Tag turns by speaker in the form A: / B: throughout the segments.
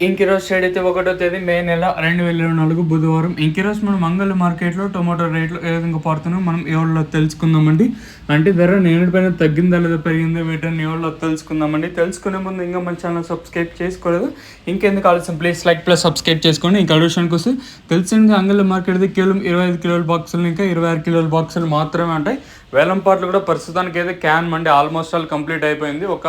A: ఇంకిరోజు shade అయితే 1వ తేదీ మే నెల 2024 బుధవారం. ఇంకిరోజు మనం మంగళ మార్కెట్లో టొమాటో రేట్లు ఏ విధంగా పడుతున్నాయో మనం ఎవరిలో తెలుసుకుందామండి. అంటే ధర నేనుపైన తగ్గిందా లేదా పెరిగిందా వీటిని ఎవరిలో తెలుసుకుందామండి. తెలుసుకునే ముందు ఇంకా మన ఛానల్ సబ్స్క్రైబ్ చేసుకోలేదు, ఇంకెందుకు ఆలస్యం ప్లీజ్ లైక్ ప్లస్ సబ్స్క్రైబ్ చేసుకోండి. ఇంకా విషయానికి వస్తే తెలిసింది అంగళ మార్కెట్ది కేవలం 25 కిలోల బాక్సులు ఇంకా 26 కిలోల బాక్సులు మాత్రమే ఉంటాయి. వేలం పాటలు కూడా ప్రస్తుతానికి అయితే can mandi almost all complete అయిపోయింది. ఒక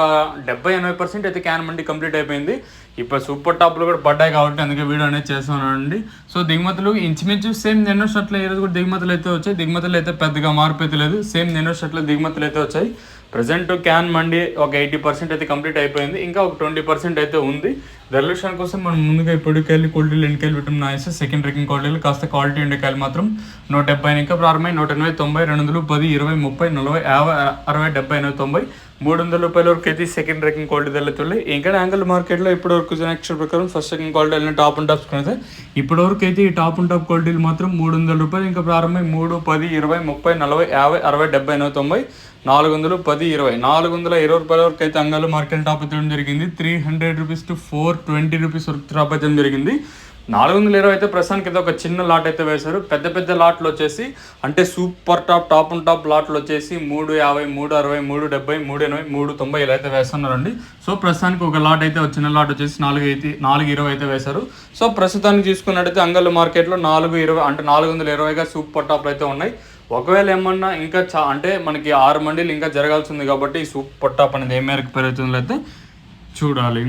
A: 70-80% అయితే క్యాన్ మండి కంప్లీట్ అయిపోయింది. ఇప్పుడు సూపర్ టాప్లు కూడా పడ్డాయి కాబట్టి అందుకే వీడియో అనేది చేస్తున్నానండి. సో దిగుమతులు ఇంచుమించు సేమ్ నిన్న షర్ట్లు ఈరోజు కూడా దిగుమతులు అయితే వచ్చాయి. దిగుమతులు అయితే పెద్దగా మార్పు అయితే లేదు, సేమ్ నిన్న షర్ట్లు దిగుమతులు అయితే వచ్చాయి. ప్రజెంట్ క్యాన్ మండి ఒక 80% అయితే కంప్లీట్ అయిపోయింది, ఇంకా ఒక 20% అయితే ఉంది. రెవల్యూషన్ కోసం మనం ముందుగా పొడికాయలు క్వాలిటీలు ఎండకాయలు విటమిన్ నాయిస్ సెకండ్ రేకింగ్ క్వాలిటీలు కాస్త క్వాలిటీ ఎండకాయలు మాత్రం 170 ఇంకా ప్రారంభమై 180, 90, 210, 20, 30, 40, 50, 60, 70, 80, 90, 300 రూపాయల వరకు అయితే సెకండ్ రేకింగ్ క్వాలిటీ వెళ్ళుతున్నాయి. ఇంకా యాంగిల్ మార్కెట్లో ఇప్పటివరకు నెక్స్ట్ ప్రకారం ఫస్ట్ సెకండ్ క్వాలిటీ వెళ్ళిన టాప్ అండ్ టాప్స్ కొనితే ఇప్పటివరకు అయితే ఈ టాప్ అండ్ టాప్ క్వాలిటీలు మాత్రం 300 రూపాయలు ఇంకా ప్రారంభమై 3, 10, 20, 30, 40, 50, 60, 70, 80, 90, 410, 420 రూపాయల వరకు అయితే అంగళ్ళు మార్కెట్ టాప్ ఎత్తడం జరిగింది. 300 రూపీస్ టు 420 రూపీస్ వరకు టాప్ ఎత్తడం జరిగింది. 420 అయితే ప్రస్తుతానికి అయితే ఒక చిన్న లాట్ అయితే వేశారు. పెద్ద పెద్ద లాట్లు వచ్చేసి అంటే సూపర్ టాప్ అండ్ టాప్ లాట్లు వచ్చేసి 350, 360, 370, 380, 390 ఇలా అయితే వేస్తున్నారండి. సో ప్రస్తుతానికి ఒక లాట్ అయితే చిన్న లాట్ వచ్చేసి 420 అయితే వేశారు. సో ప్రస్తుతానికి చూసుకున్నట్టయితే అంగళ్ళు మార్కెట్లో 420 అంటే 420గా సూపర్ టాప్లు అయితే ఉన్నాయి. ఒకవేళ ఏమన్నా ఇంకా అంటే మనకి 6 మండీలు ఇంకా జరగాల్సి ఉంది కాబట్టి ఈ సూపర్ టాప్ అనేది ఏ మేరకు పెరుగుతుందో అయితే చూడాలి.